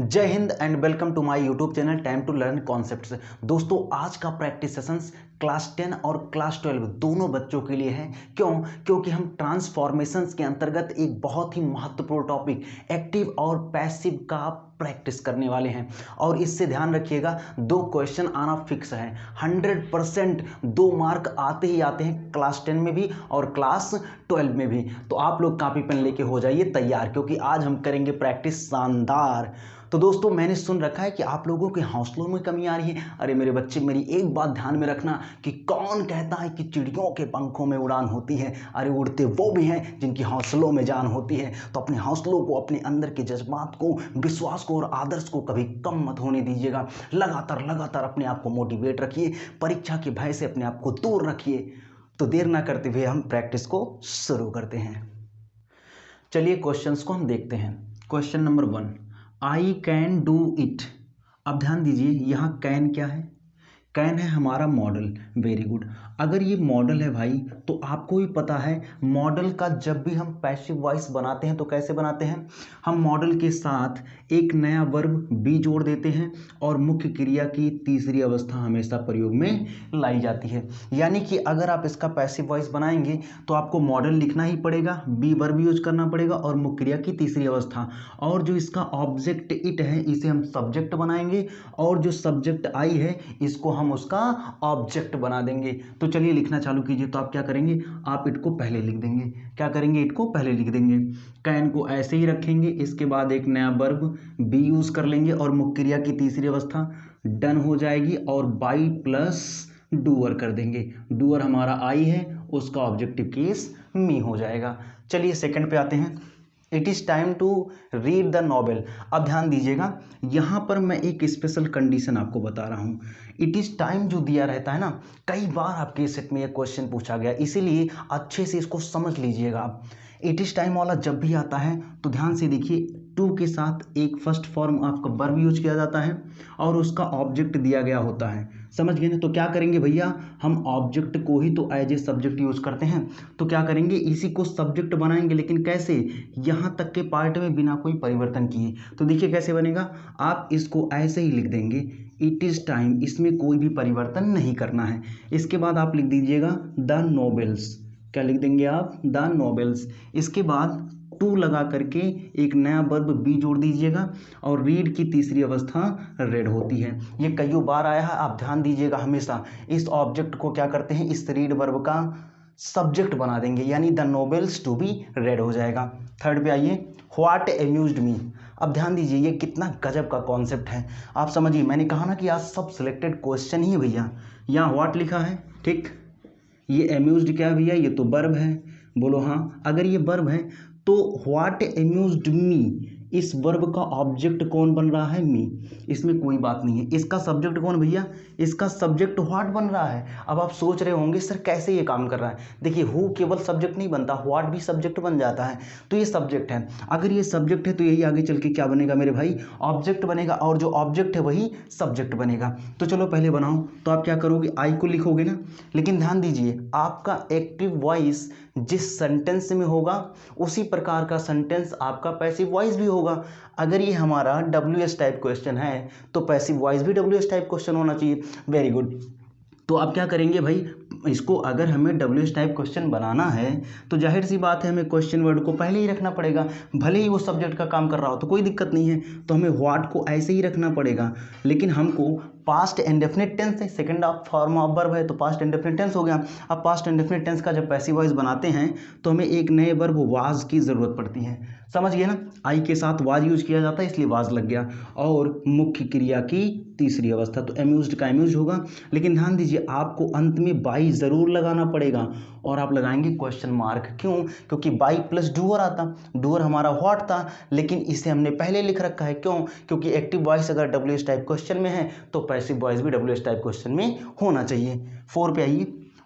जय हिंद and welcome to my YouTube channel time to learn concepts. दोस्तों, आज का प्रैक्टिस सेशंस क्लास 10 और क्लास 12 दोनों बच्चों के लिए है। क्योंकि हम ट्रांसफॉर्मेशंस के अंतर्गत एक बहुत ही महत्वपूर्ण टॉपिक एक्टिव और पैसिव का प्रैक्टिस करने वाले हैं। और इससे ध्यान रखिएगा, दो क्वेश्चन आना फिक्स है। 100% 2 मार्क आते ही आते हैं, क्लास 10 में भी और क्लास 12 में भी। तो आप लोग कॉपी पेन लेके हो जाइए तैयार, क्योंकि आज हम करेंगे प्रैक्टिस शानदार। तो दोस्तों, मैंने सुन रखा है कि आप लोगों के हौसलों में कमी आ रही है। अरे मेरे बच्चे, मेरी एक बात ध्यान में रखना कि कौन कहता है कि चिड़ियों के पंखों में उड़ान होती है। अरे उड़ते वो भी हैं जिनकी हौसलों में जान होती है। तो अपने हौसलों को, अपने अंदर के जज्बात को, विश्वास को और आदर्श को कभी कम मत होने दीजिएगा। लगातार अपने आप को मोटिवेट रखिए, परीक्षा के भय से अपने आप को दूर रखिए। तो देर ना करते हुए हम प्रैक्टिस को शुरू करते हैं। चलिए क्वेश्चंस को हम देखते हैं। Question number 1, I can do it. अब ध्यान दीजिए, यहाँ कैन क्या है? कैन है हमारा मॉडल। Very good. अगर ये मॉडल है भाई, तो आपको भी पता है मॉडल का जब भी हम पैसिव वॉइस बनाते हैं तो कैसे बनाते हैं? हम मॉडल के साथ एक नया वर्ब बी जोड़ देते हैं और मुख्य क्रिया की तीसरी अवस्था हमेशा प्रयोग में लाई जाती है। यानी कि अगर आप इसका पैसिव वॉइस बनाएंगे तो आपको मॉडल लिखना ही पड़ेगा, बी वर्ब यूज करना पड़ेगा और मुख्य क्रिया की तीसरी अवस्था। और जो इसका ऑब्जेक्ट इट है, इसे हम सब्जेक्ट बनाएंगे और जो सब्जेक्ट आई है, इसको हम उसका ऑब्जेक्ट बना देंगे। तो चलिए लिखना चालू कीजिए। तो आप क्या करेंगे? आप इट को पहले लिख देंगे। क्या करेंगे? इट को पहले लिख देंगे। कैन को ऐसे ही रखेंगे, इसके बाद एक नया वर्ब बी यूज कर लेंगे और मुख्य क्रिया की तीसरी अवस्था डन हो जाएगी और बाई प्लस डूअर कर देंगे। डूअर हमारा आई है, उसका ऑब्जेक्टिव केस मी हो जाएगा। चलिए सेकंड पे आते हैं। It is time to read the novel. अब ध्यान दीजिएगा, यहाँ पर मैं एक स्पेशल कंडीशन आपको बता रहा हूँ। इट इज़ टाइम जो दिया रहता है ना, कई बार आपके सेट में ये क्वेश्चन पूछा गया, इसीलिए अच्छे से इसको समझ लीजिएगा आप। इट इज़ टाइम वाला जब भी आता है तो ध्यान से देखिए, टू के साथ एक फर्स्ट फॉर्म आपका वर्ब यूज किया जाता है और उसका ऑब्जेक्ट दिया गया होता है। समझ गए ना? तो क्या करेंगे भैया, हम ऑब्जेक्ट को ही तो एज ए सब्जेक्ट यूज करते हैं। तो क्या करेंगे, इसी को सब्जेक्ट बनाएंगे, लेकिन कैसे? यहाँ तक के पार्ट में बिना कोई परिवर्तन किए। तो देखिए कैसे बनेगा, आप इसको ऐसे ही लिख देंगे, इट इज़ टाइम, इसमें कोई भी परिवर्तन नहीं करना है। इसके बाद आप लिख दीजिएगा द नॉवेल्स। क्या लिख देंगे आप? The novels. इसके बाद टू लगा करके एक नया वर्ब बी जोड़ दीजिएगा और रीड की तीसरी अवस्था रेड होती है। ये कई बार आया है, आप ध्यान दीजिएगा। हमेशा इस ऑब्जेक्ट को क्या करते हैं, इस रीड वर्ब का सब्जेक्ट बना देंगे, यानी the novels to be read हो जाएगा। थर्ड पे आइए, व्हाट एम्यूज्ड मी। अब ध्यान दीजिए, ये कितना गजब का कॉन्सेप्ट है। आप समझिए, मैंने कहा ना कि आज सब सिलेक्टेड क्वेश्चन ही है भैया। यहाँ व्हाट लिखा है, ठीक। ये एम्यूज्ड क्या है भैया? ये तो वर्ब है। बोलो हाँ। अगर ये वर्ब है तो व्हाट एम्यूज्ड मी, इस वर्ब का ऑब्जेक्ट कौन बन रहा है? मी। इसमें कोई बात नहीं है। इसका सब्जेक्ट कौन भैया? इसका सब्जेक्ट व्हाट बन रहा है। अब आप सोच रहे होंगे सर कैसे ये काम कर रहा है। देखिए, हु केवल सब्जेक्ट नहीं बनता, व्हाट भी सब्जेक्ट बन जाता है। तो ये सब्जेक्ट है। अगर ये सब्जेक्ट है तो यही आगे चल के क्या बनेगा मेरे भाई? ऑब्जेक्ट बनेगा, और जो ऑब्जेक्ट है वही सब्जेक्ट बनेगा। तो चलो पहले बनाओ। तो आप क्या करोगे? आई को लिखोगे ना। लेकिन ध्यान दीजिए, आपका एक्टिव वॉइस जिस सेंटेंस में होगा उसी प्रकार का सेंटेंस आपका पैसिव वॉइस भी होगा। अगर ये हमारा WS टाइप क्वेश्चन है तो पैसिव वॉइस भी WS टाइप क्वेश्चन होना चाहिए। Very good. तो आप क्या करेंगे भाई, इसको अगर हमें WS टाइप क्वेश्चन बनाना है तो जाहिर सी बात है, हमें क्वेश्चन वर्ड को पहले ही रखना पड़ेगा। भले ही वो सब्जेक्ट का काम कर रहा हो तो कोई दिक्कत नहीं है, तो हमें व्हाट को ऐसे ही रखना पड़ेगा। लेकिन हमको पास्ट इंडेफिनिट टेंस है, second of form of verb है, तो पास्ट इंडेफिनिट टेंस हो गया। अब पास्ट इंडेफिनिट टेंस का जब पैसिव वॉइस बनाते हैं तो हमें एक नए वर्ब वाज की ज़रूरत पड़ती है। समझ गए ना? आई के साथ वाज यूज किया जाता है, इसलिए वाज लग गया। और मुख्य क्रिया की तीसरी अवस्था, तो एम्यूज्ड का एम्यूज्ड होगा। लेकिन ध्यान दीजिए, आपको अंत में बाई ज़रूर लगाना पड़ेगा और आप लगाएंगे क्वेश्चन मार्क। क्यों? क्योंकि बाई प्लस डूअर आता। डूअर हमारा व्हाट था, लेकिन इसे हमने पहले लिख रखा है। क्यों? क्योंकि एक्टिव वॉइस अगर WS टाइप क्वेश्चन में है तो पैसिव वॉइस भी WS टाइप क्वेश्चन में होना चाहिए। 4 पे आइए,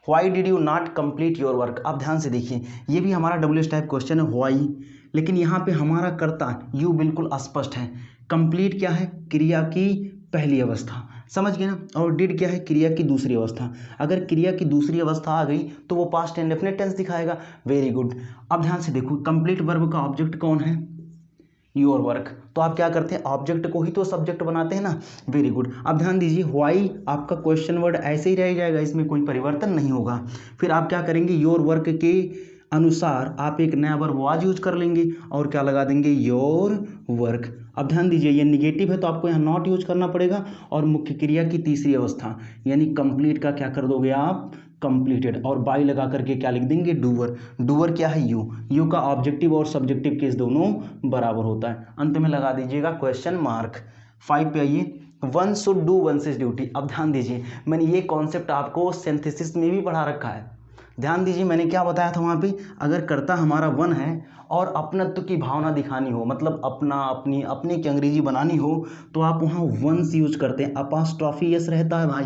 why did you not complete your work. अब ध्यान से देखिए, ये भी हमारा WS टाइप क्वेश्चन है, व्हाई। लेकिन यहाँ पे हमारा कर्ता यू बिल्कुल अस्पष्ट है। कंप्लीट क्या है? क्रिया की पहली अवस्था। समझ गए ना? और डिड क्या है? क्रिया की दूसरी अवस्था। अगर क्रिया की दूसरी अवस्था आ गई तो वो पास्ट इंडेफिनिट टेंस दिखाएगा। Very good. अब ध्यान से देखो, कंप्लीट वर्ब का ऑब्जेक्ट कौन है? Your work. तो आप क्या करते हैं, ऑब्जेक्ट को ही तो सब्जेक्ट बनाते हैं ना। Very good. अब ध्यान दीजिए, व्हाई आपका क्वेश्चन वर्ड ऐसे ही रह जाएगा, इसमें कोई परिवर्तन नहीं होगा। फिर आप क्या करेंगे, योर वर्क के अनुसार आप एक नया वर्ब वाज यूज कर लेंगे और क्या लगा देंगे, योर वर्क। अब ध्यान दीजिए, ये निगेटिव है तो आपको यहाँ नॉट यूज करना पड़ेगा, और मुख्य क्रिया की तीसरी अवस्था यानी कंप्लीट का क्या कर दोगे आप, कंप्लीटेड, और बाई लगा करके क्या लिख देंगे, डूअर। डूअर क्या है, यू का ऑब्जेक्टिव और सब्जेक्टिव केस दोनों बराबर होता है। अंत में लगा दीजिएगा क्वेश्चन मार्क। 5 पे आइए, one should do one's is duty. अब ध्यान दीजिए, मैंने ये कॉन्सेप्ट आपको सिंथेसिस में भी पढ़ा रखा है। ध्यान दीजिए, मैंने क्या बताया था वहाँ पे, अगर कर्ता हमारा वन है और अपनत्व की भावना दिखानी हो, मतलब अपना, अपनी, अपने की अंग्रेजी बनानी हो, तो आप वहाँ वंस यूज करते हैं, अपास्ट्रॉफी यस रहता है भाई,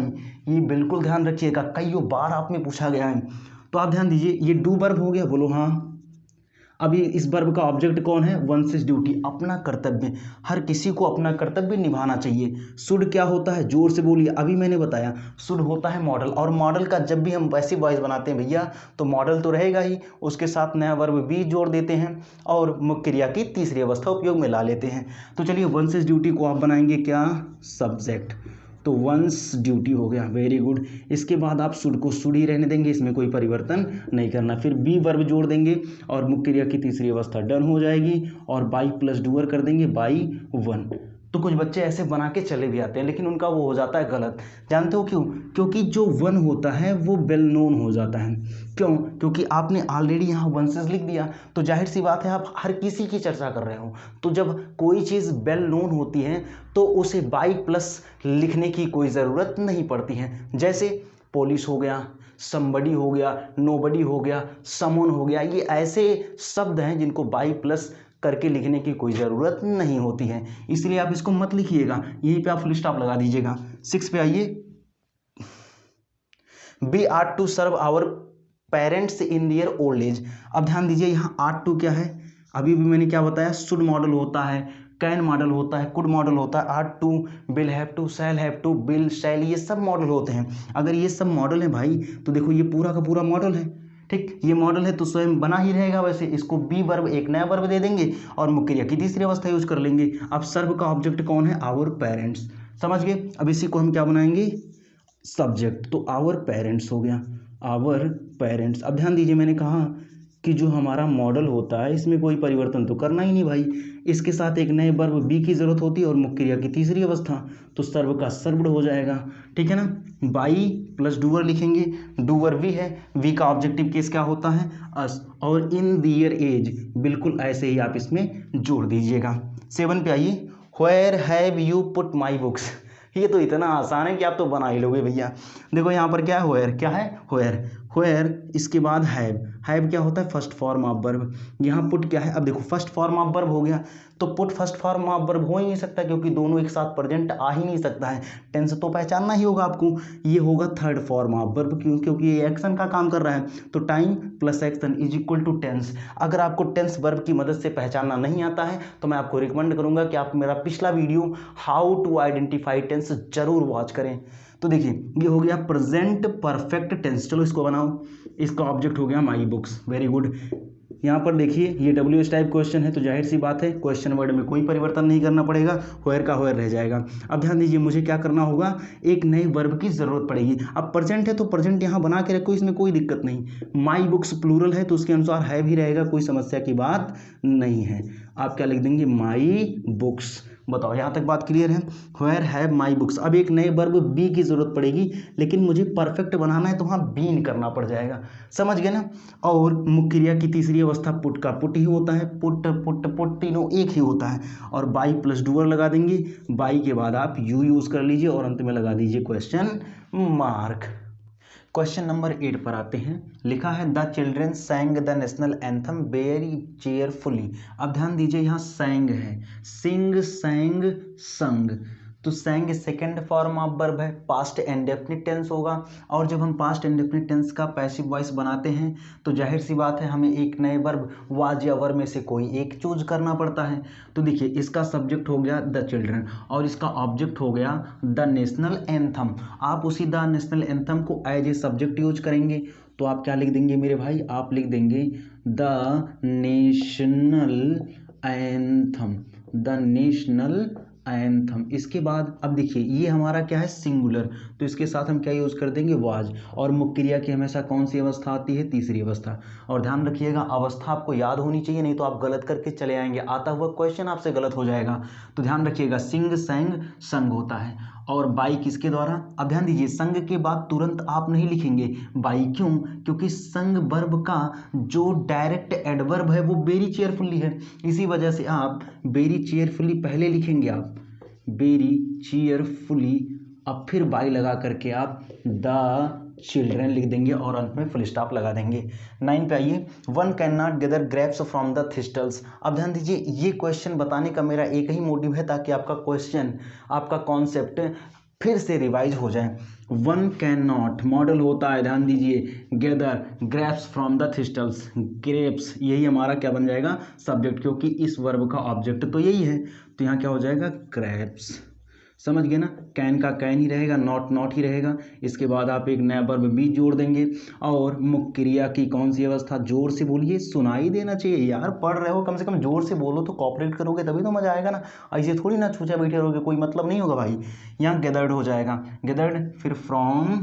ये बिल्कुल ध्यान रखिएगा, कई बार आप में पूछा गया है। तो आप ध्यान दीजिए, ये डू वर्ब हो गया, बोलो हाँ। अभी इस वर्ब का ऑब्जेक्ट कौन है, वंस इज ड्यूटी, अपना कर्तव्य, हर किसी को अपना कर्तव्य निभाना चाहिए। शुड क्या होता है, जोर से बोलिए, अभी मैंने बताया, शुड होता है मॉडल, और मॉडल का जब भी हम पैसिव वॉइस बनाते हैं भैया, तो मॉडल तो रहेगा ही, उसके साथ नया वर्ब भी जोड़ देते हैं और मुख्य क्रिया की तीसरी अवस्था उपयोग में ला लेते हैं। तो चलिए, वंस इज ड्यूटी को आप बनाएंगे क्या, सब्जेक्ट, तो वंस ड्यूटी हो गया, वेरी गुड। इसके बाद आप शुड को शुड ही रहने देंगे, इसमें कोई परिवर्तन नहीं करना। फिर बी वर्ब जोड़ देंगे और मुख्य क्रिया की तीसरी अवस्था डन हो जाएगी, और बाई प्लस डूअर कर देंगे, बाई वन। तो कुछ बच्चे ऐसे बना के चले भी आते हैं, लेकिन उनका वो हो जाता है गलत। जानते हो क्यों, क्योंकि जो वन होता है वो वेल नोन हो जाता है। क्यों, क्योंकि आपने ऑलरेडी यहाँ वंसेस लिख दिया, तो जाहिर सी बात है आप हर किसी की चर्चा कर रहे हो। तो जब कोई चीज़ वेल नोन होती है तो उसे बाई प्लस लिखने की कोई ज़रूरत नहीं पड़ती है। जैसे पुलिस हो गया, समबडी हो गया, नोबडी हो गया, समवन हो गया, ये ऐसे शब्द हैं जिनको बाई प्लस करके लिखने की कोई ज़रूरत नहीं होती है, इसलिए आप इसको मत लिखिएगा, यहीं पे आप फुल स्टॉप लगा दीजिएगा। 6 पे आइए, we are to serve our parents in their old age. अब ध्यान दीजिए, यहाँ आर टू क्या है, अभी भी मैंने क्या बताया, शुड मॉडल होता है, कैन मॉडल होता है, कुड मॉडल होता है, are to, will have to, shall have to, will shall, ये सब मॉडल होते हैं। अगर ये सब मॉडल है भाई, तो देखो ये पूरा का पूरा मॉडल है, ठीक, ये मॉडल है तो स्वयं बना ही रहेगा। वैसे इसको बी वर्ब, एक नया वर्ब दे देंगे और मुख्य क्रिया की तीसरी अवस्था यूज कर लेंगे। अब सर्व का ऑब्जेक्ट कौन है, आवर पेरेंट्स, समझ गए। अब इसी को हम क्या बनाएंगे, सब्जेक्ट, तो आवर पेरेंट्स हो गया, आवर पेरेंट्स। अब ध्यान दीजिए, मैंने कहा कि जो हमारा मॉडल होता है इसमें कोई परिवर्तन तो करना ही नहीं भाई, इसके साथ एक नए वर्ब बी की जरूरत होती है और मुख्य क्रिया की तीसरी अवस्था, तो सर्व का सर्वड हो जाएगा, ठीक है ना। बाई प्लस डूअर लिखेंगे, डूअर वी है, वी का ऑब्जेक्टिव केस क्या होता है, अस, और इन दियर एज, बिल्कुल ऐसे ही आप इसमें जोड़ दीजिएगा। 7 पे आइए, where have you put my books. ये तो इतना आसान है कि आप तो बना ही लोगे भैया। देखो यहाँ पर क्या है, व्हेयर, क्या है, व्हेयर, व्हेयर, इसके बाद हैव क्या होता है, फर्स्ट फॉर्म ऑफ वर्ब, यहाँ पुट क्या है, अब देखो फर्स्ट फॉर्म ऑफ वर्ब हो गया, तो put first form of verb हो ही नहीं सकता, क्योंकि दोनों एक साथ प्रेजेंट आ ही नहीं सकता है, टेंस तो पहचानना ही होगा आपको। ये होगा थर्ड फॉर्म ऑफ वर्ब, क्यों, क्योंकि ये एक्शन का काम कर रहा है, तो time plus action is equal to tense. अगर आपको टेंस वर्ब की मदद से पहचानना नहीं आता है तो मैं आपको रिकमेंड करूंगा कि आप मेरा पिछला video how to identify tense जरूर वॉच करें। तो देखिए, ये हो गया प्रेजेंट परफेक्ट टेंस, चलो इसको बनाओ, इसका ऑब्जेक्ट हो गया माई बुक्स, वेरी गुड। यहाँ पर देखिए, ये WH टाइप क्वेश्चन है, तो जाहिर सी बात है क्वेश्चन वर्ड में कोई परिवर्तन नहीं करना पड़ेगा, व्हेयर का व्हेयर रह जाएगा। अब ध्यान दीजिए, मुझे क्या करना होगा, एक नए वर्ब की जरूरत पड़ेगी। अब प्रेजेंट है तो प्रेजेंट यहाँ बना के रखो, इसमें कोई दिक्कत नहीं। माई बुक्स प्लूरल है तो उसके अनुसार है भी रहेगा, कोई समस्या की बात नहीं है। आप क्या लिख देंगे, माई बुक्स। बताओ, यहाँ तक बात क्लियर है, व्हेयर हैव माई बुक्स। अब एक नए वर्ब बी की जरूरत पड़ेगी, लेकिन मुझे परफेक्ट बनाना है तो वहाँ बीन करना पड़ जाएगा, समझ गए ना। और मुख्य क्रिया की तीसरी अवस्था पुट का पुट ही होता है, पुट पुट पुट तीनों एक ही होता है, और बाई प्लस डूअर लगा देंगे, बाई के बाद आप यू यूज कर लीजिए और अंत में लगा दीजिए क्वेश्चन मार्क। क्वेश्चन नंबर 8 पर आते हैं, लिखा है the children sang the national anthem very cheerfully. अब ध्यान दीजिए, यहाँ सैंग है, सिंग, सैंग, संग, तो सैंग सेकेंड फॉर्म ऑफ वर्ब है, पास्ट इंडेफिनिट टेंस होगा, और जब हम पास्ट इंडेफिनिट टेंस का पैसिव वॉइस बनाते हैं तो जाहिर सी बात है हमें एक नए वर्ब वाज या वर में से कोई एक चूज करना पड़ता है। तो देखिए, इसका सब्जेक्ट हो गया द चिल्ड्रन और इसका ऑब्जेक्ट हो गया द नेशनल एंथम। आप उसी द नेशनल एंथम को एज ए सब्जेक्ट यूज करेंगे, तो आप क्या लिख देंगे मेरे भाई, आप लिख देंगे the national anthem, the national anthem. इसके बाद अब देखिए ये हमारा क्या है, सिंगुलर, तो इसके साथ हम क्या यूज़ कर देंगे, वाज। और मुख्य क्रिया की हमेशा कौन सी अवस्था आती है, तीसरी अवस्था। और ध्यान रखिएगा अवस्था आपको याद होनी चाहिए, नहीं तो आप गलत करके चले आएंगे, आता हुआ क्वेश्चन आपसे गलत हो जाएगा। तो ध्यान रखिएगा सिंग संग संग होता है, और बाई किसके द्वारा। अब ध्यान दीजिए संग के बाद तुरंत आप नहीं लिखेंगे बाई, क्यों, क्योंकि संग वर्ब का जो डायरेक्ट एडवर्ब है वो वेरी चेयरफुली है, इसी वजह से आप वेरी चेयरफुली पहले लिखेंगे, आप वेरी चीयरफुली, अब फिर बाई लगा करके आप द चिल्ड्रन लिख देंगे और अंत में फुल स्टॉप लगा देंगे। 9 पे आइए, one can not gather grapes from the thistles. अब ध्यान दीजिए ये क्वेश्चन बताने का मेरा एक ही मोटिव है, ताकि आपका क्वेश्चन, आपका कॉन्सेप्ट फिर से रिवाइज हो जाए। वन कैन नॉट मॉडल होता है, ध्यान दीजिए, gather grapes from the thistles, grapes यही हमारा क्या बन जाएगा, सब्जेक्ट, क्योंकि इस वर्ब का ऑब्जेक्ट तो यही है, तो यहाँ क्या हो जाएगा, ग्रेप्स। समझ गए ना, कैन का कैन ही रहेगा, नॉट नॉट ही रहेगा। इसके बाद आप एक नया वर्ब भी जोड़ देंगे, और मुख्य क्रिया की कौन सी अवस्था, जोर से बोलिए, सुनाई देना चाहिए यार, पढ़ रहे हो कम से कम जोर से बोलो, तो कॉपरेट करोगे तभी तो मजा आएगा ना, ऐसे थोड़ी ना छूचा बैठे रहोगे, कोई मतलब नहीं होगा भाई। यहाँ गैदर्ड हो जाएगा, गैदर्ड, फिर फ्रॉम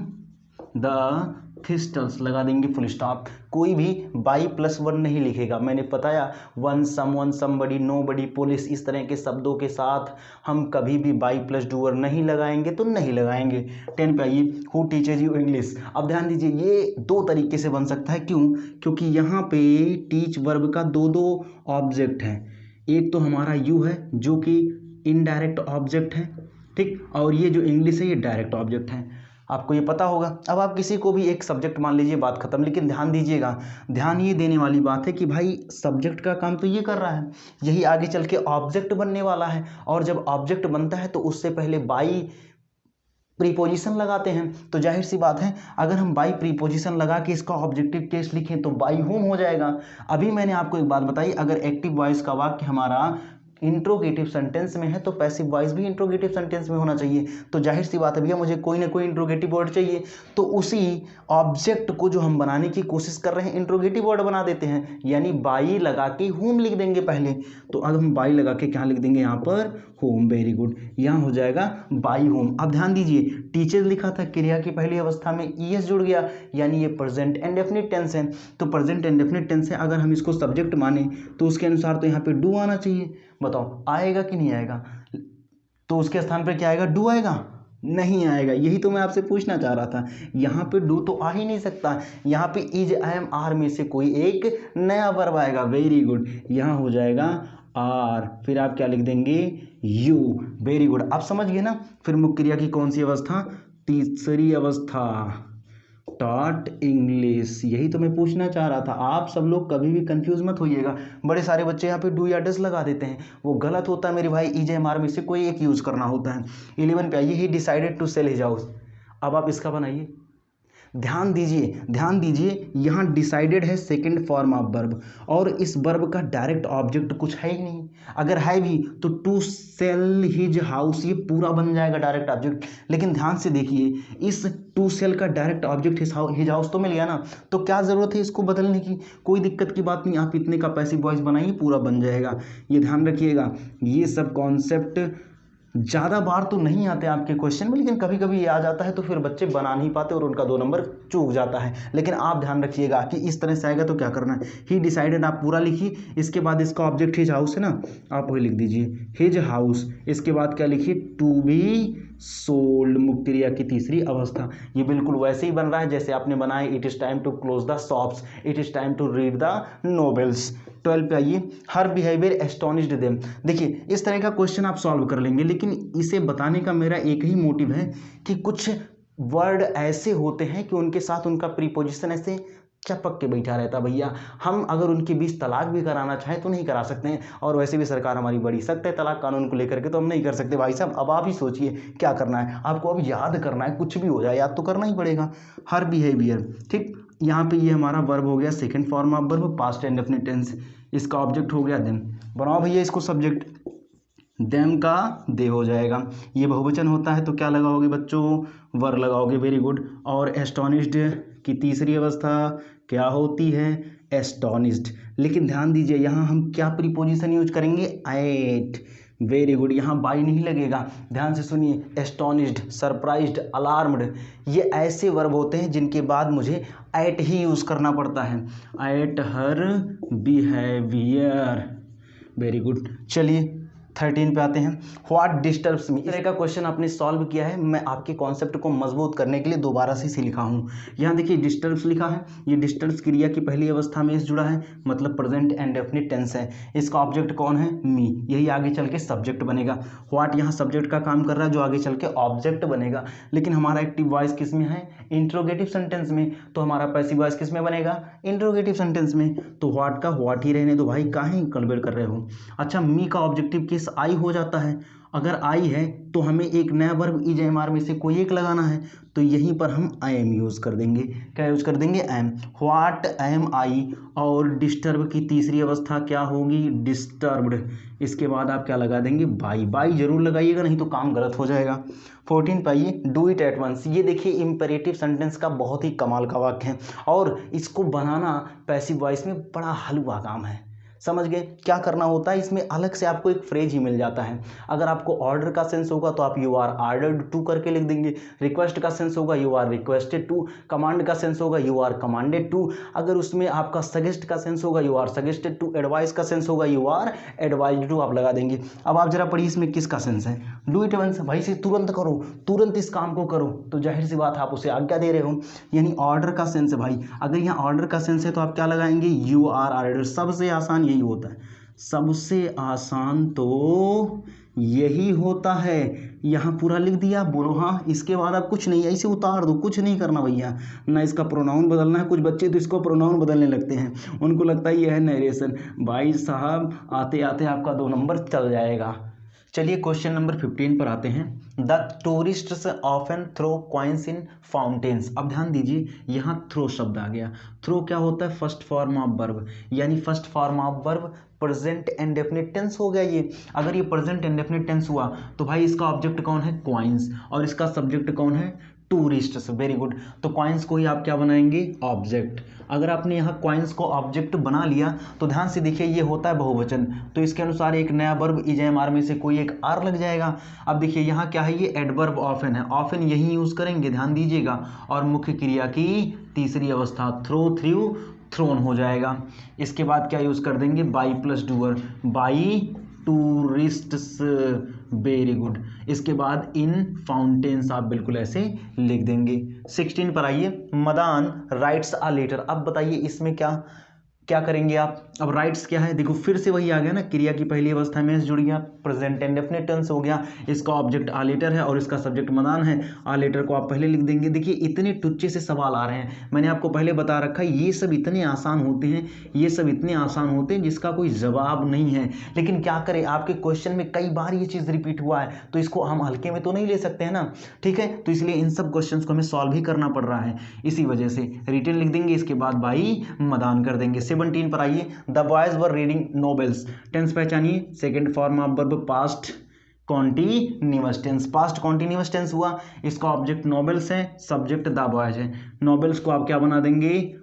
द थिस्टल्स लगा देंगे फुल स्टॉप। कोई भी बाई प्लस वन नहीं लिखेगा, मैंने बताया one, someone, somebody, nobody, police, इस तरह के शब्दों के साथ हम कभी भी बाई प्लस डूअर नहीं लगाएंगे, तो नहीं लगाएंगे। 10 पे आइए, हु टीचेज यू इंग्लिश। अब ध्यान दीजिए ये दो तरीके से बन सकता है, क्यों, क्योंकि यहाँ पे टीच वर्ब का दो ऑब्जेक्ट है, एक तो हमारा यू है जो कि इनडायरेक्ट ऑब्जेक्ट है, ठीक, और ये जो इंग्लिश है ये डायरेक्ट ऑब्जेक्ट है, आपको ये पता होगा। अब आप किसी को भी एक सब्जेक्ट मान लीजिए, बात खत्म। लेकिन ध्यान दीजिएगा, ध्यान ये देने वाली बात है कि भाई सब्जेक्ट का काम तो ये कर रहा है, यही आगे चल के ऑब्जेक्ट बनने वाला है, और जब ऑब्जेक्ट बनता है तो उससे पहले बाई प्रीपोजिशन लगाते हैं, तो जाहिर सी बात है अगर हम बाई प्रीपोजिशन लगा के इसका ऑब्जेक्टिव केस लिखें तो बाई होम हो जाएगा। अभी मैंने आपको एक बात बताई, अगर एक्टिव वॉइस का वाक्य हमारा इंट्रोगेटिव सेंटेंस में है तो पैसिव वॉइस भी इंट्रोगेटिव सेंटेंस में होना चाहिए, तो जाहिर सी बात है भैया मुझे कोई ना कोई इंट्रोगेटिव वर्ड चाहिए, तो उसी ऑब्जेक्ट को जो हम बनाने की कोशिश कर रहे हैं इंट्रोगेटिव वर्ड बना देते हैं, यानी बाई लगा के होम लिख देंगे पहले। तो अब हम बाई लगा के क्या लिख देंगे यहाँ पर, होम, वेरी गुड, यहाँ हो जाएगा बाई होम। अब ध्यान दीजिए टीचर लिखा था, क्रिया की पहली अवस्था में ईएस जुड़ गया, यानी ये प्रेजेंट इंडेफिनिट टेंस है, तो प्रेजेंट इंडेफिनिट टेंस है, अगर हम इसको सब्जेक्ट माने तो उसके अनुसार तो यहाँ पे डू आना चाहिए। बताओ आएगा कि नहीं आएगा, तो उसके स्थान पर क्या आएगा, डू आएगा, नहीं आएगा, यही तो मैं आपसे पूछना चाह रहा था, यहाँ पे डू तो आ ही नहीं सकता, यहाँ पे इज, एम, आर में से कोई एक नया वर्ब आएगा, वेरी गुड, यहाँ हो जाएगा आर, फिर आप क्या लिख देंगे, यू, वेरी गुड, आप समझ गए ना। फिर मुख्य क्रिया की कौन सी अवस्था, तीसरी अवस्था, टॉट इंग्लिश, यही तो मैं पूछना चाह रहा था। आप सब लोग कभी भी कंफ्यूज मत होइएगा, बड़े सारे बच्चे यहाँ पे डू या डस लगा देते हैं, वो गलत होता है मेरे भाई, इज, एम, आर में से कोई एक यूज करना होता है। 11 पे आइए, he decided to sell his house. अब आप इसका बनाइए, ध्यान दीजिए, ध्यान दीजिए, यहाँ डिसाइडेड है सेकंड फॉर्म ऑफ वर्ब, और इस वर्ब का डायरेक्ट ऑब्जेक्ट कुछ है ही नहीं, अगर है भी तो टू सेल हिज हाउस, ये पूरा बन जाएगा डायरेक्ट ऑब्जेक्ट। लेकिन ध्यान से देखिए, इस टू सेल का डायरेक्ट ऑब्जेक्ट हिज हाउस तो मिल गया ना, तो क्या जरूरत है इसको बदलने की, कोई दिक्कत की बात नहीं, आप इतने का पैसिव वॉइस बनाइए, पूरा बन जाएगा। ये ध्यान रखिएगा, ये सब कॉन्सेप्ट ज़्यादा बार तो नहीं आते आपके क्वेश्चन में, लेकिन कभी कभी ये आ जाता है तो फिर बच्चे बना नहीं पाते और उनका 2 नंबर चूक जाता है। लेकिन आप ध्यान रखिएगा कि इस तरह से आएगा तो क्या करना है, ही डिसाइडेड आप पूरा लिखिए, इसके बाद इसका ऑब्जेक्ट हिज हाउस है ना, आप वही लिख दीजिए हिज हाउस, इसके बाद क्या लिखिए, टू बी सोल्ड, मुख्य क्रिया की तीसरी अवस्था। ये बिल्कुल वैसे ही बन रहा है जैसे आपने बनाया, it is time to close the shops, it is time to read the novels. 12 पे आइए, हर बिहेवियर एस्टोनिश्ड देम। देखिए इस तरह का क्वेश्चन आप सॉल्व कर लेंगे, लेकिन इसे बताने का मेरा एक ही मोटिव है कि कुछ वर्ड ऐसे होते हैं कि उनके साथ उनका प्रीपोजिशन ऐसे चपक के बैठा रहता भैया, हम अगर उनके बीच तलाक भी कराना चाहें तो नहीं करा सकते हैं, और वैसे भी सरकार हमारी बड़ी सख्त है तलाक कानून को लेकर के, तो हम नहीं कर सकते भाई साहब। अब आप ही सोचिए क्या करना है आपको, अब याद करना है, कुछ भी हो जाए याद तो करना ही पड़ेगा। हर बिहेवियर, ठीक, यहाँ पे ये हमारा वर्ब हो गया second form of verb, past indefinite tense, इसका ऑब्जेक्ट हो गया देम, बनाओ भैया इसको सब्जेक्ट, देम का दे हो जाएगा। ये बहुवचन होता है तो क्या लगाओगे बच्चों, वर लगाओगे, वेरी गुड। और एस्टोनिश्ड की तीसरी अवस्था क्या होती है, एस्टोनिश्ड। लेकिन ध्यान दीजिए यहाँ हम क्या प्रीपोजिशन यूज करेंगे, एट। वेरी गुड, यहाँ बाई नहीं लगेगा। ध्यान से सुनिए, एस्टोनिश्ड, सरप्राइज्ड, अलार्म्ड, ये ऐसे वर्ब होते हैं जिनके बाद मुझे एट ही यूज करना पड़ता है। At her behaviour. Very good. चलिए 13 पे आते हैं। व्हाट डिस्टर्ब्स मी। इस तरह का क्वेश्चन आपने सॉल्व किया है, मैं आपके कॉन्सेप्ट को मजबूत करने के लिए दोबारा से इसे लिखा हूँ। यहाँ देखिए डिस्टर्ब्स लिखा है, ये डिस्टर्ब्स क्रिया की पहली अवस्था में जुड़ा है, मतलब प्रेजेंट इंडेफिनिट टेंस है। इसका ऑब्जेक्ट कौन है, मी, यही आगे चल के सब्जेक्ट बनेगा। व्हाट यहाँ सब्जेक्ट का काम कर रहा है, जो आगे चल के ऑब्जेक्ट बनेगा। लेकिन हमारा एक्टिव वॉइस किस में है, इंट्रोगेटिव सेंटेंस में, तो हमारा पैसिव वॉइस किस में बनेगा, इंट्रोगेटिव सेंटेंस में। तो व्हाट का व्हाट ही रहने दो भाई, काहे गड़बड़ कर रहे हो। अच्छा, मी का ऑब्जेक्टिव किस, आई हो जाता है। अगर आई है तो हमें एक नया वर्ब ईजेएमआर में से कोई एक लगाना है, तो यहीं पर हम आई एम यूज कर देंगे। क्या यूज कर देंगे, एम। व्हाट एम आई। और डिस्टर्ब की तीसरी अवस्था क्या होगी, डिस्टर्ब्ड। इसके बाद आप क्या लगा देंगे, बाई। बाई जरूर लगाइएगा, नहीं तो काम गलत हो जाएगा। 14 पाइए, डू इट एट वंस। ये देखिए इंपेरेटिव सेंटेंस का बहुत ही कमाल का वाक्य है, और इसको बनाना पैसिव वॉइस में बड़ा हलवा काम है। समझ गए क्या करना होता है, इसमें अलग से आपको एक फ्रेज ही मिल जाता है। अगर आपको ऑर्डर का सेंस होगा तो आप यू आर ऑर्डर्ड टू करके लिख देंगे। रिक्वेस्ट का सेंस होगा you are requested to. Command का सेंस होगा यू आर कमांडेड टू। अगर उसमें आपका सजेस्ट का सेंस होगा you are suggested to. Advice का सेंस होगा यू आर एडवाइज्ड टू, आप लगा देंगे। अब आप जरा पढ़िए इसमें किसका सेंस है, डू इट वंस, भाई से तुरंत करो, तुरंत इस काम को करो, तो जाहिर सी बात आप उसे आज्ञा दे रहे हो, यानी ऑर्डर का सेंस है भाई। अगर यहाँ ऑर्डर का सेंस है तो आप क्या लगाएंगे, यू आर ऑर्डर। सबसे आसान यही होता है, सबसे आसान तो यही होता है। यहाँ पूरा लिख दिया, बोलो हाँ। इसके बाद आप कुछ नहीं, ऐसे उतार दो, कुछ नहीं करना भैया, ना इसका प्रोनाउन बदलना है। कुछ बच्चे तो इसको प्रोनाउन बदलने लगते हैं, उनको लगता है ये है नरेशन। भाई साहब आते आते आपका 2 नंबर चल जाएगा। चलिए क्वेश्चन नंबर 15 पर आते हैं। The tourists often throw coins in fountains. अब ध्यान दीजिए यहाँ थ्रो शब्द आ गया। थ्रो क्या होता है, फर्स्ट फॉर्म ऑफ वर्ब, यानी first form of verb present indefinite tense हो गया ये। अगर ये प्रेजेंट इंडेफिनिट टेंस हुआ तो भाई इसका ऑब्जेक्ट कौन है, कॉइन्स, और इसका सब्जेक्ट कौन है, टूरिस्ट्स। Very good. तो कॉइन्स को ही आप क्या बनाएंगे, ऑब्जेक्ट। अगर आपने यहाँ कॉइन्स को ऑब्जेक्ट बना लिया तो ध्यान से देखिए ये होता है बहुवचन, तो इसके अनुसार एक नया वर्ब ईजेएमआर में से कोई एक आर लग जाएगा। अब देखिए यहाँ क्या है, ये एडवर्ब ऑफन है, ऑफन यही यूज करेंगे, ध्यान दीजिएगा। और मुख्य क्रिया की तीसरी अवस्था थ्रो, थ्रू, थ्रोन हो जाएगा। इसके बाद क्या यूज कर देंगे, by plus doer, by tourists. Very good. इसके बाद इन फाउंटेन्स आप बिल्कुल ऐसे लिख देंगे। 16 पर आइए। Madan writes a letter. अब बताइए इसमें क्या करेंगे आप। अब राइट्स क्या है, देखो फिर से वही आ गया ना, क्रिया की पहली अवस्था में जुड़ गया, प्रेजेंट इंडेफिनिट टेंस हो गया। इसका ऑब्जेक्ट आ लेटर है और इसका सब्जेक्ट मदान है। आ लेटर को आप पहले लिख देंगे। देखिए इतने टुच्चे से सवाल आ रहे हैं, मैंने आपको पहले बता रखा है ये सब इतने आसान होते हैं, ये सब इतने आसान होते हैं जिसका कोई जवाब नहीं है। लेकिन क्या करें, आपके क्वेश्चन में कई बार ये चीज़ रिपीट हुआ है, तो इसको हम हल्के में तो नहीं ले सकते हैं ना, ठीक है। तो इसलिए इन सब क्वेश्चन को हमें सॉल्व ही करना पड़ रहा है, इसी वजह से रिटर्न लिख देंगे। इसके बाद बाई मदान कर देंगे। 17 पर आइए। The boys were reading novels. Tense पहचानिए, second form of verb past continuous tense. Past continuous tense हुआ, इसका ऑब्जेक्ट नॉवेल्स है, सब्जेक्ट द बॉयज है। नॉवेल्स को आप क्या बना देंगे,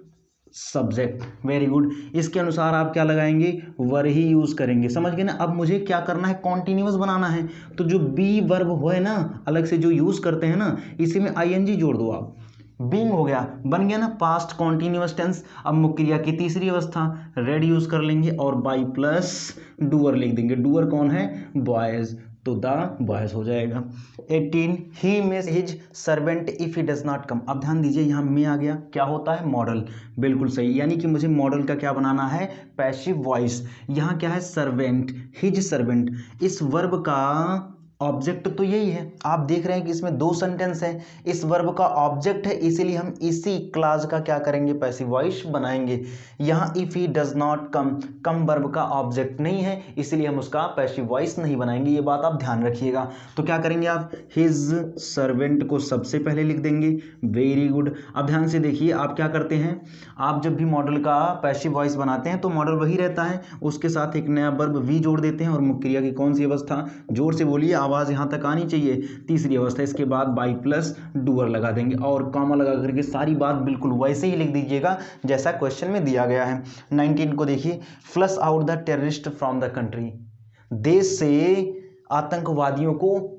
सब्जेक्ट। Very good. इसके अनुसार आप क्या लगाएंगे, वर ही यूज करेंगे। समझ गए ना। अब मुझे क्या करना है, कॉन्टिन्यूअस बनाना है, तो जो बी वर्ब है ना, अलग से जो यूज करते हैं ना, इसी में आईएनजी जोड़ दो आप, बीइंग हो गया, बन गया ना पास्ट कॉन्टिन्यूअस टेंस। अब मुख्य क्रिया की तीसरी अवस्था रेड यूज कर लेंगे और बाई प्लस डूअर लिख देंगे। डूअर कौन है, बॉयज, तो द बॉयज हो जाएगा। 18 he miss his servant if he does not come. अब ध्यान दीजिए यहाँ में आ गया, क्या होता है, मॉडल। बिल्कुल सही, यानी कि मुझे मॉडल का क्या बनाना है, पैसिव वॉइस। यहाँ क्या है, सर्वेंट, हिज सर्वेंट। इस वर्ब का ऑब्जेक्ट तो यही है, आप देख रहे हैं कि इसमें 2 सेंटेंस है, इस वर्ब का ऑब्जेक्ट है, इसीलिए हम इसी क्लास का क्या करेंगे, पैसिव वॉइस बनाएंगे। यहाँ if he does not come, come verb का ऑब्जेक्ट नहीं है, इसलिए हम उसका पैसिव वॉइस नहीं बनाएंगे, ये बात आप ध्यान रखिएगा। तो क्या करेंगे आप, हिज सर्वेंट को सबसे पहले लिख देंगे। Very good. अब ध्यान से देखिए, आप क्या करते हैं, आप जब भी मॉडल का पैसिव वॉइस बनाते हैं तो मॉडल वही रहता है, उसके साथ एक नया वर्ब वी जोड़ देते हैं और मुख्य क्रिया की कौन सी अवस्था, जोर से बोलिए, आवाज़ यहाँ तक आनी चाहिए, तीसरी अवस्था। इसके बाद बाई प्लस डूअर लगा देंगे और कॉमा लगा करके सारी बात बिल्कुल वैसे ही लिख दीजिएगा जैसा क्वेश्चन में दिया गया है। 19 को देखिए, flush out the terrorist from the country, देश से आतंकवादियों को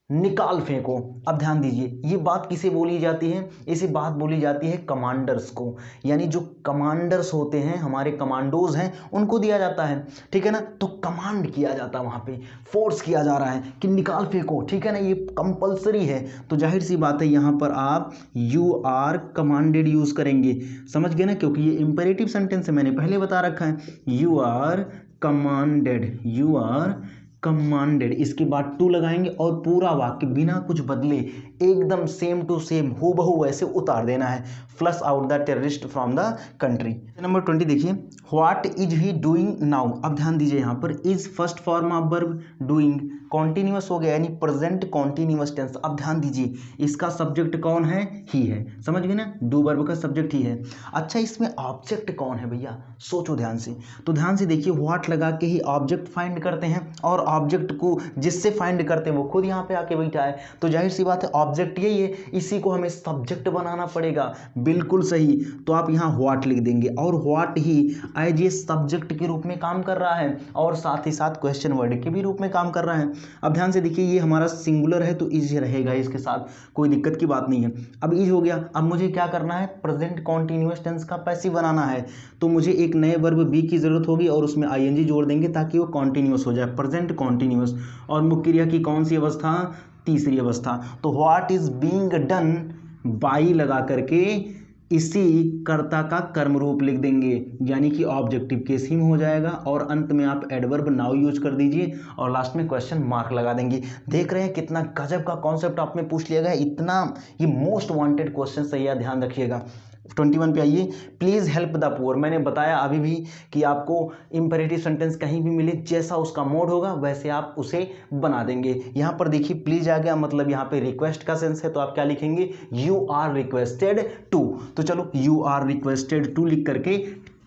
निकाल फेंको। अब ध्यान दीजिए, ये बात किसे बोली जाती है? इसे बात बोली जाती है कमांडर्स को, यानी जो कमांडर्स होते हैं, हमारे कमांडोज हैं, उनको दिया जाता है, ठीक है ना। तो कमांड किया जाता है, वहाँ पे फोर्स किया जा रहा है कि निकाल फेंको, ठीक है ना, ये कंपलसरी है। तो जाहिर सी बात है यहाँ पर आप यू आर कमांडेड यूज़ करेंगे, समझ गए ना, क्योंकि ये इंपेरेटिव सेंटेंस है, मैंने पहले बता रखा है। You are commanded, you are commanded, इसके बाद टू लगाएंगे और पूरा वाक्य बिना कुछ बदले एकदम सेम टू सेम हूबहू वैसे उतार देना है। Flush out the terrorist from the country. Number 20 देखिए, what is he doing now. अब ध्यान दीजिए, यहाँ पर is first form of verb, doing continuous हो गया, यानी प्रेजेंट कॉन्टिन्यूअस टेंस। अब ध्यान दीजिए, इसका सब्जेक्ट कौन है? ही है, समझ गए ना, डू वर्ब का सब्जेक्ट ही है। अच्छा, इसमें ऑब्जेक्ट कौन है भैया? सोचो ध्यान से। तो ध्यान से देखिए, व्हाट लगा के ही ऑब्जेक्ट फाइंड करते हैं और ऑब्जेक्ट को जिससे फाइंड करते हैं वो खुद यहाँ पे आके बैठा है, तो जाहिर सी बात है ऑब्जेक्ट यही है, इसी को हमें सब्जेक्ट बनाना पड़ेगा। बिल्कुल सही, तो आप यहाँ व्हाट लिख देंगे और what he as a subject के रूप में काम कर रहा है और साथ ही साथ क्वेश्चन वर्ड के भी रूप में काम कर रहा है। अब ध्यान से देखिए, ये हमारा सिंगुलर है तो इज रहेगा, इसके साथ कोई दिक्कत की बात नहीं है। अब इज हो गया, अब मुझे क्या करना है? प्रेजेंट कॉन्टिन्यूअस टेंस का पैसिव बनाना है, तो मुझे एक नए वर्ब बी की जरूरत होगी और उसमें आईएनजी जोड़ देंगे ताकि वो कॉन्टिन्यूअस हो जाए, प्रेजेंट कॉन्टिन्यूअस। और मुख्य क्रिया की कौन सी अवस्था? तीसरी अवस्था। तो what is being done by लगा करके इसी कर्ता का कर्म रूप लिख देंगे, यानी कि ऑब्जेक्टिव केस ही में हो जाएगा और अंत में आप एडवर्ब नाउ यूज कर दीजिए और लास्ट में क्वेश्चन मार्क लगा देंगे। देख रहे हैं कितना गजब का कॉन्सेप्ट आप में पूछ लिया गया, इतना ये मोस्ट वांटेड क्वेश्चन सही है, ध्यान रखिएगा। 21 पे आइए, प्लीज़ हेल्प द पुअर। मैंने बताया अभी भी कि आपको इंपेरेटिव सेंटेंस कहीं भी मिले, जैसा उसका मोड होगा वैसे आप उसे बना देंगे। यहाँ पर देखिए प्लीज़ आ गया, मतलब यहाँ पे रिक्वेस्ट का सेंस है, तो आप क्या लिखेंगे? You are requested to. तो चलो यू आर रिक्वेस्टेड टू लिख करके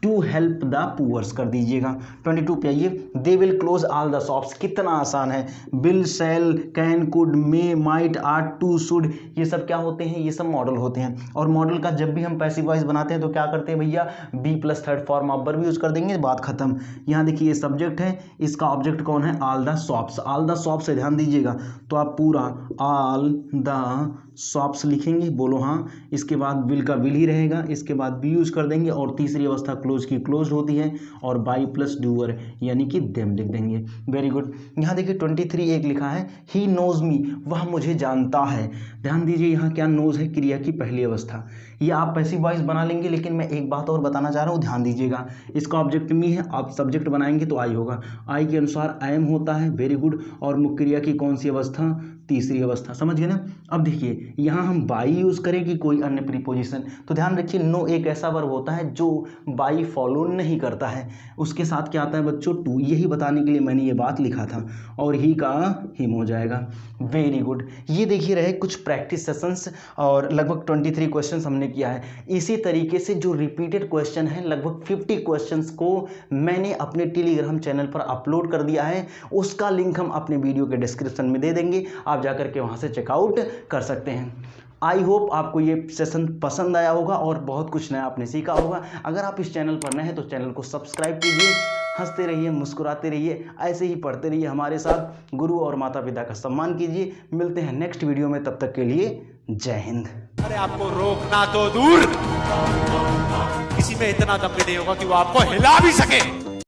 टू हेल्प द पुअर्स कर दीजिएगा। 22 पे आइए, they will close all the shops. कितना आसान है, will, shall, can, could, may, might, ought, to, should, ये सब क्या होते हैं? ये सब मॉडल होते हैं और मॉडल का जब भी हम पैसिव वॉइस बनाते हैं तो क्या करते हैं भैया? Be plus third form of verb use कर देंगे, बात खत्म। यहाँ देखिए ये सब्जेक्ट है, इसका ऑब्जेक्ट कौन है? All the shops. All the shops से ध्यान दीजिएगा, तो आप पूरा ऑल द शॉप्स लिखेंगे, बोलो हाँ। इसके बाद विल का विल ही रहेगा, इसके बाद बी यूज कर देंगे और तीसरी अवस्था क्लोज की क्लोज होती है और बाई प्लस डूअर यानी कि देम लिख देंगे। Very good. यहाँ देखिए 23 एक लिखा है, ही नोज मी, वह मुझे जानता है। ध्यान दीजिए यहाँ क्या नोज है? क्रिया की पहली अवस्था। ये आप पैसिव वॉइस बना लेंगे, लेकिन मैं एक बात और बताना चाह रहा हूँ, ध्यान दीजिएगा। इसका ऑब्जेक्ट मी है, आप सब्जेक्ट बनाएंगे तो आई होगा, आई के अनुसार आई एम होता है। Very good. और मुख्य क्रिया की कौन सी अवस्था? तीसरी अवस्था, समझ गए ना। अब देखिए यहाँ हम बाई यूज करें कि कोई अन्य प्रीपोजिशन, तो ध्यान रखिए नो एक ऐसा वर्ब होता है जो बाई फॉलो नहीं करता है, उसके साथ क्या आता है बच्चों? टू। यही बताने के लिए मैंने ये बात लिखा था और ही का हिम हो जाएगा। Very good. ये देखिए रहे कुछ प्रैक्टिस सेशंस और लगभग 23 क्वेश्चन हमने किया है। इसी तरीके से जो रिपीटेड क्वेश्चन है लगभग 50 क्वेश्चंस को मैंने अपने टेलीग्राम चैनल पर अपलोड कर दिया है, उसका लिंक हम अपने वीडियो के डिस्क्रिप्शन में दे देंगे, आप जाकर के वहाँ से चेकआउट कर सकते हैं। आई होप आपको ये सेशन पसंद आया होगा और बहुत कुछ नया आपने सीखा होगा। अगर आप इस चैनल पर नए हैं तो चैनल को सब्सक्राइब कीजिए, हंसते रहिए, मुस्कुराते रहिए, ऐसे ही पढ़ते रहिए हमारे साथ। गुरु और माता पिता का सम्मान कीजिए। मिलते हैं नेक्स्ट वीडियो में, तब तक के लिए जय हिंद। अरे आपको रोकना तो दूर, किसी में इतना दम भी नहीं होगा कि वो आपको हिला भी सके।